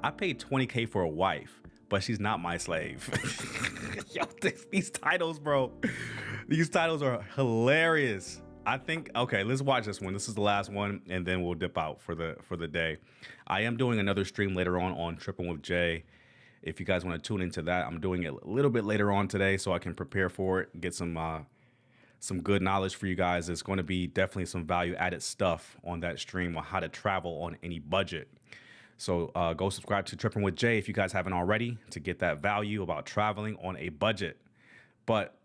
I paid 20K for a wife, but she's not my slave. Yo, these titles, bro. These titles are hilarious. I think, okay, let's watch this one. This is the last one, and then we'll dip out for the day. I am doing another stream later on Tripping with Jay. If you guys want to tune into that, I'm doing it a little bit later on today so I can prepare for it and get some good knowledge for you guys. There's going to be definitely some value added stuff on that stream on how to travel on any budget. So go subscribe to Tripping with Jay if you guys haven't already to get that value about traveling on a budget. But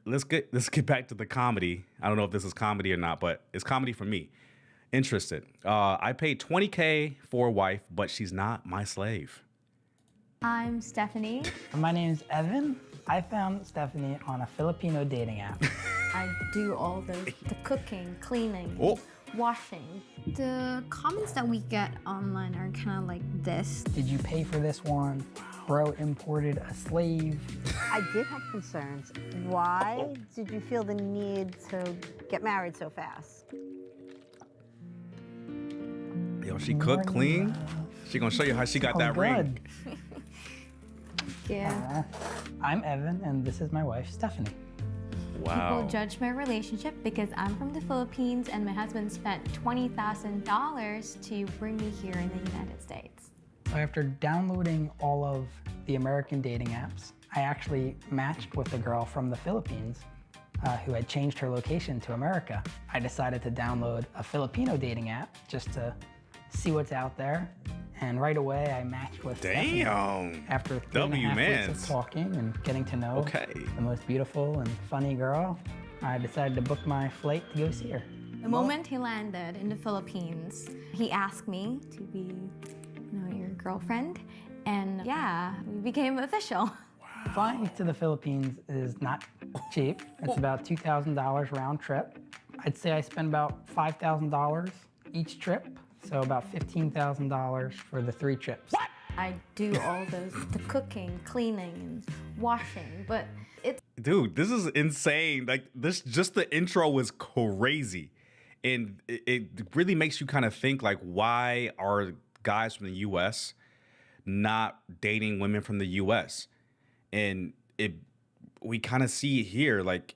let's get back to the comedy. I don't know if this is comedy or not, but it's comedy for me. Interested. I paid 20K for a wife, but she's not my slave. I'm Stephanie. My name's Evan. I found Stephanie on a Filipino dating app. I do all the cooking, cleaning, washing. The comments that we get online are kind of like this. Did you pay for this one? Bro imported a slave. I did have concerns. Why did you feel the need to get married so fast? Yo, she cooked clean. She gonna show you how she got that ring. Yeah. I'm Evan, and this is my wife, Stephanie. Wow. People judge my relationship because I'm from the Philippines and my husband spent $20,000 to bring me here in the United States. So after downloading all of the American dating apps, I actually matched with a girl from the Philippines who had changed her location to America. I decided to download a Filipino dating app just to see what's out there. And right away, I matched with Stephanie. After 3.5 weeks of talking and getting to know the most beautiful and funny girl, I decided to book my flight to go see her. The moment he landed in the Philippines, he asked me to be, your girlfriend, and yeah, we became official. Flying to the Philippines is not cheap. It's about $2,000 round trip. I'd say I spend about $5,000 each trip. So about $15,000 for the 3 trips. What? I do all the cooking, cleaning, and washing, but it's... Dude, this is insane. Like just the intro was crazy. And it really makes you kind of think like, why are guys from the US not dating women from the US? And we kind of see it here. Like,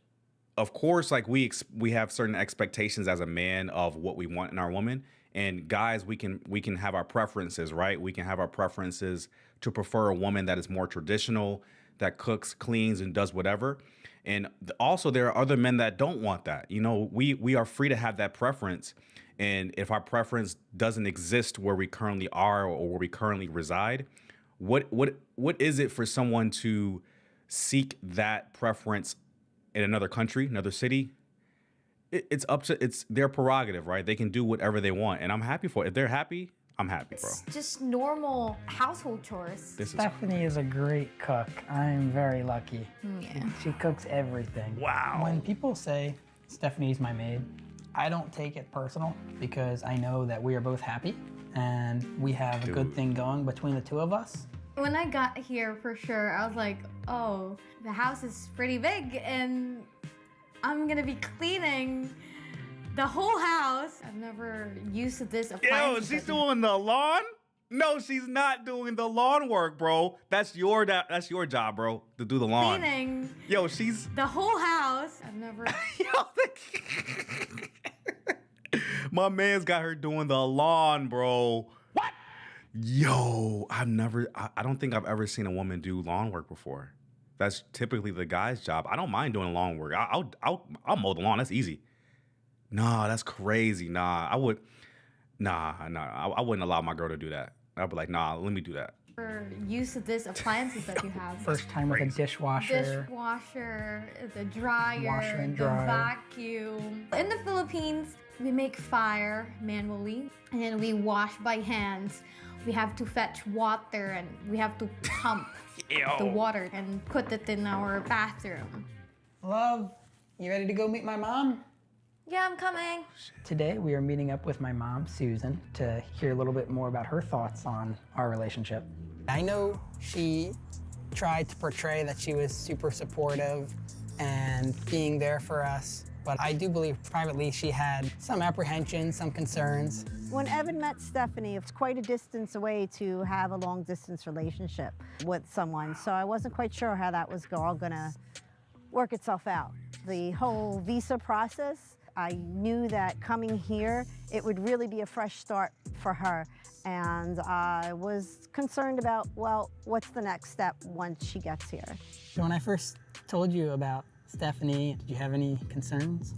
of course, like we have certain expectations as a man of what we want in our woman. And guys, we can have our preferences, right? We can have our preferences to prefer a woman that is more traditional, that cooks, cleans, and does whatever. And also there are other men that don't want that. We are free to have that preference. And if our preference doesn't exist where we currently are or where we currently reside, what is it for someone to seek that preference in another country, another city? It's their prerogative, right? They can do whatever they want, and I'm happy for it. If they're happy, I'm happy, bro. It's just normal household chores. Stephanie is a great cook. I'm very lucky. Yeah. She cooks everything. Wow. When people say Stephanie's my maid, I don't take it personal because I know that we are both happy and we have a good thing going between the two of us. When I got here, for sure, I was like, oh, the house is pretty big and I'm gonna be cleaning the whole house. I've never used this appliance. Yo, she's doing the lawn? No, she's not doing the lawn work, bro. That's your job, bro, to do the lawn. Cleaning. Yo, she's the whole house. I've never. My man's got her doing the lawn, bro. What? Yo, I don't think I've ever seen a woman do lawn work before. That's typically the guy's job. I don't mind doing lawn work. I'll mow the lawn. That's easy. Nah, that's crazy. I wouldn't allow my girl to do that. I'd be like, nah, let me do that. For use of this appliances that you have. First time with a dishwasher. The dryer, Washer and the dryer. vacuum. In the Philippines, we make fire manually and then we wash by hands. We have to fetch water and we have to pump the water and put it in our bathroom. Love, you ready to go meet my mom? Yeah, I'm coming. Today we are meeting up with my mom, Susan, to hear a little bit more about her thoughts on our relationship. I know she tried to portray that she was super supportive and being there for us, but I do believe privately she had some apprehension, some concerns. When Evan met Stephanie, it's quite a distance away to have a long-distance relationship with someone, so I wasn't quite sure how that was all gonna work itself out. The whole visa process, I knew that coming here, it would really be a fresh start for her, and I was concerned about, well, what's the next step once she gets here? So when I first told you about Stephanie, did you have any concerns?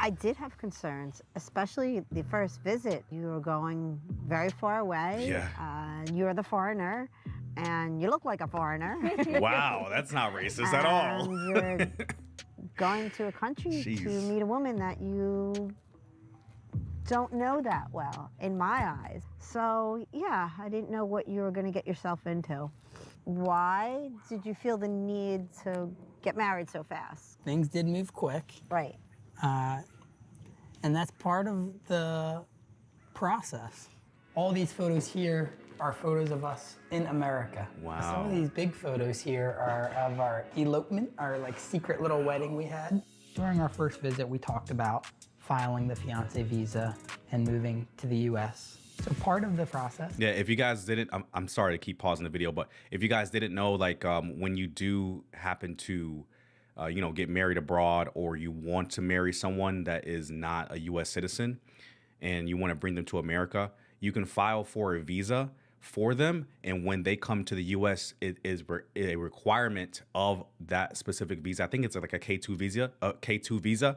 I did have concerns, especially the first visit. You were going very far away. Yeah. You're the foreigner, and you look like a foreigner. Wow, that's not racist at all. And you're going to a country Jeez. to meet a woman that you don't know that well, in my eyes. So, yeah, I didn't know what you were going to get yourself into. Why did you feel the need to get married so fast? Things did move quick, Right. and that's part of the process. All these photos here are photos of us in America. Wow. Some of these big photos here are of our elopement, our like secret little wedding we had. During our first visit, we talked about filing the fiancé visa and moving to the US. So part of the process. Yeah, if you guys didn't, I'm sorry to keep pausing the video, but if you guys didn't know, like when you do happen to, get married abroad, or you want to marry someone that is not a U.S. citizen and you want to bring them to America, you can file for a visa for them. And when they come to the U.S., it is a requirement of that specific visa. I think it's like a K2 visa.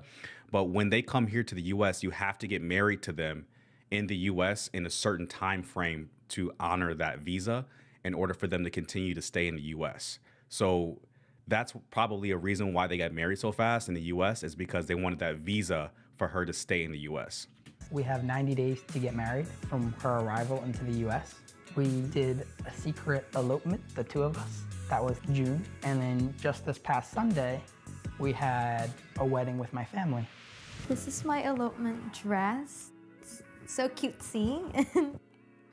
But when they come here to the U.S., you have to get married to them in the U.S. in a certain time frame to honor that visa in order for them to continue to stay in the U.S. So that's probably a reason why they got married so fast in the U.S. is because they wanted that visa for her to stay in the U.S. We have 90 days to get married from her arrival into the US. We did a secret elopement, the two of us. That was June. And then just this past Sunday, we had a wedding with my family. This is my elopement dress. It's so cutesy.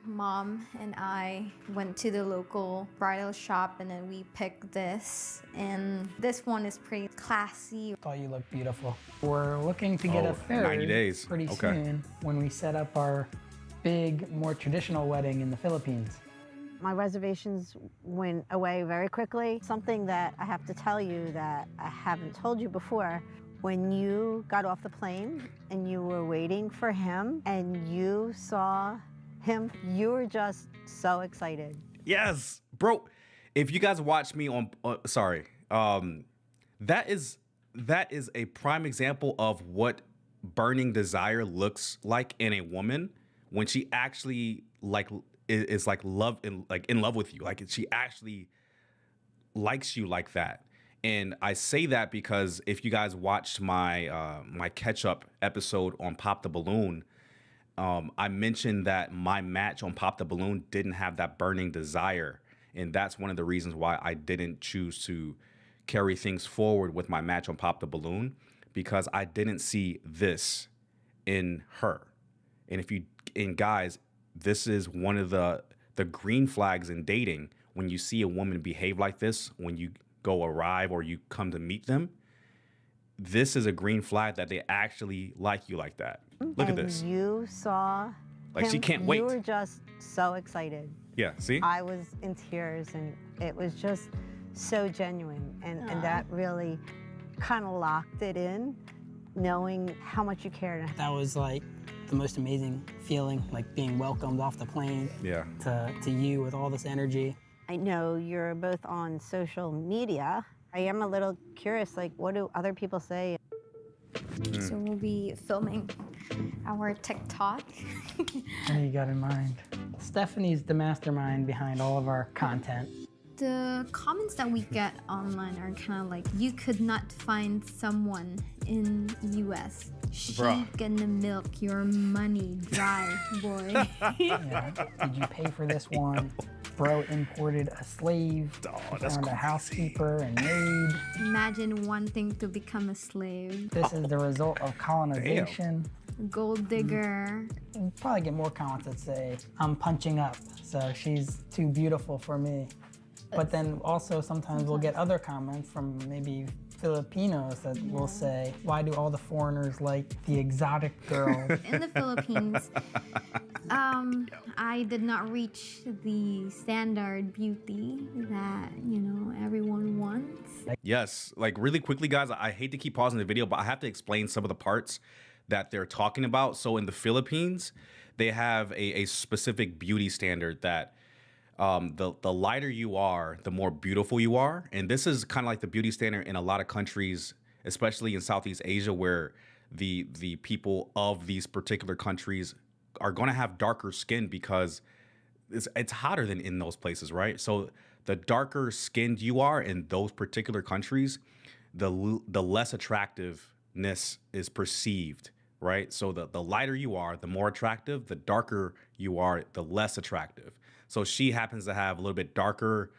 Mom and I went to the local bridal shop and then we picked this. And this one is pretty classy. Thought you looked beautiful. We're looking to get a third 90 days. pretty Okay. soon when we set up our big, more traditional wedding in the Philippines. My reservations went away very quickly. Something that I have to tell you that I haven't told you before, when you got off the plane and you were waiting for him and you saw him, you were just so excited. Yes, bro. If you guys watch me on, that is a prime example of what burning desire looks like in a woman when she actually is in love with you. Like she actually likes you like that. And I say that because if you guys watched my my catch-up episode on Pop the Balloon, I mentioned that my match on Pop the Balloon didn't have that burning desire. And that's one of the reasons why I didn't choose to carry things forward with my match on Pop the Balloon, because I didn't see this in her. And guys, this is one of the green flags in dating. When you see a woman behave like this, when you go arrive or you come to meet them, this is a green flag that they actually like you like that. Look at this. And you saw Like, him, she can't wait. You were just so excited. Yeah, see? I was in tears, and it was just so genuine. And that really kind of locked it in, knowing how much you cared. That was like the most amazing feeling, like being welcomed off the plane Yeah. to you with all this energy. I know you're both on social media. I am a little curious, like, what do other people say? So we'll be filming our TikTok. What do you got in mind? Stephanie's the mastermind behind all of our content. The comments that we get online are kind of like, you could not find someone in US. She Bruh. gonna milk your money dry, boy. Yeah. Did you pay for this one? Bro imported a slave, that's found a housekeeper and maid. Imagine wanting to become a slave. This is the result of colonization. Gold digger. We'll probably get more comments that say, I'm punching up, so she's too beautiful for me. But then also sometimes we'll get other comments from maybe Filipinos that will say, why do all the foreigners like the exotic girl? In the Philippines, I did not reach the standard beauty that, you know, everyone wants. Yes, like really quickly, guys, I hate to keep pausing the video, but I have to explain some of the parts that they're talking about. So in the Philippines, they have a specific beauty standard that the lighter you are, the more beautiful you are. And this is kind of like the beauty standard in a lot of countries, especially in Southeast Asia, where the people of these particular countries are going to have darker skin because it's hotter than in those places, right? So the darker skinned you are in those particular countries, the less attractiveness is perceived, right? So the lighter you are, the more attractive. The darker you are, the less attractive. So she happens to have a little bit darker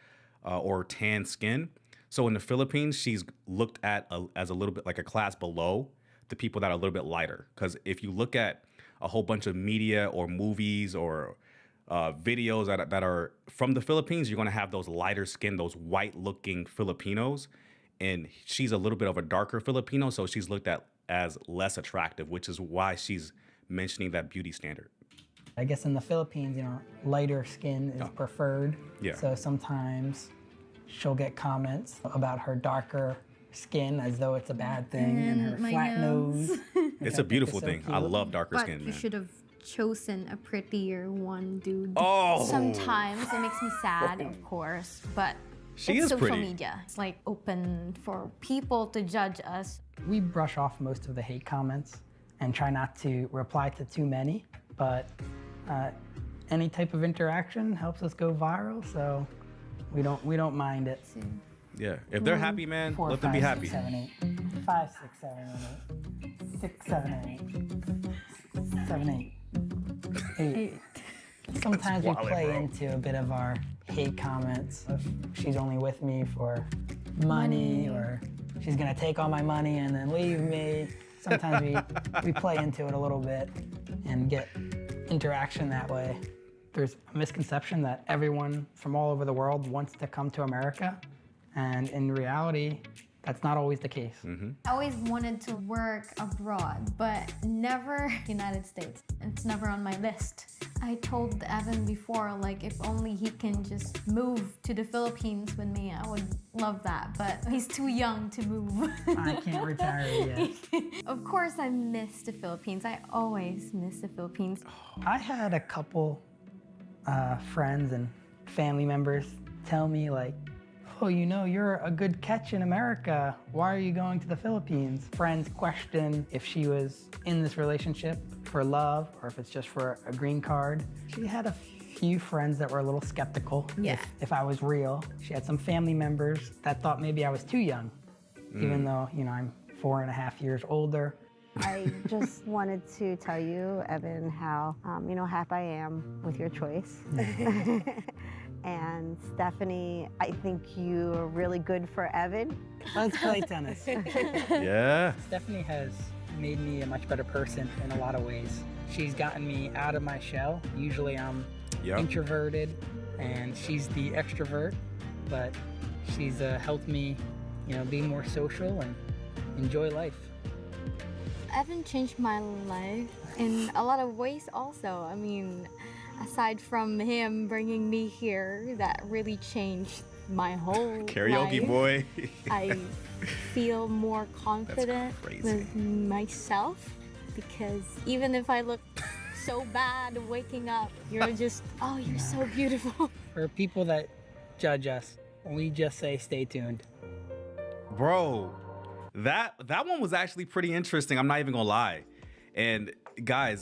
or tan skin. So in the Philippines, she's looked at as a little bit like a class below the people that are a little bit lighter. Because if you look at a whole bunch of media or movies or videos that are from the Philippines, you're going to have those lighter skin, those white looking Filipinos. And she's a little bit of a darker Filipino. So she's looked at as less attractive, which is why she's mentioning that beauty standard. I guess in the Philippines, you know, lighter skin is preferred. Yeah. So sometimes she'll get comments about her darker skin as though it's a bad thing, and her my flat nose. It's a beautiful thing. I love darker But skin, you man. should have chosen a prettier one, dude. Oh, Sometimes it makes me sad, of course, but She it's is social pretty. media. It's like open for people to judge us. We brush off most of the hate comments and try not to reply to too many, but any type of interaction helps us go viral, so we don't mind it. yeah. If they're happy, man, 4, let them be 5, happy. 6, 7, 8. 5, 6, 7, 8. 6, 7, 8. 7, 8. 8. Sometimes we Wildin', play bro. into a bit of our hate comments. If she's only with me for money, or she's gonna take all my money and then leave me. Sometimes we play into it a little bit and get interaction that way. There's a misconception that everyone from all over the world wants to come to America, and in reality, that's not always the case. I always wanted to work abroad, but never United States. It's never on my list. I told Evan before, like, if only he can just move to the Philippines with me, I would love that. But he's too young to move. I can't retire yet. Of course, I miss the Philippines. I always miss the Philippines. I had a couple friends and family members tell me, like, oh, you know, you're a good catch in America. Why are you going to the Philippines? Friends question if she was in this relationship for love or if it's just for a green card. She had a few friends that were a little skeptical if I was real. She had some family members that thought maybe I was too young, even though, you know, I'm 4.5 years older. I just wanted to tell you, Evan, how you know, happy I am with your choice. And Stephanie, I think you're really good for Evan. Let's play tennis. Yeah. Stephanie has made me a much better person in a lot of ways. She's gotten me out of my shell. Usually I'm introverted and she's the extrovert, but she's helped me, you know, be more social and enjoy life. Evan changed my life in a lot of ways also. I mean, aside from him bringing me here, that really changed my whole Karaoke life. boy. I feel more confident crazy. with myself, because even if I look so bad waking up, you're just, oh, you're so beautiful. For people that judge us, we just say stay tuned. Bro, that one was actually pretty interesting. I'm not even gonna lie. And guys,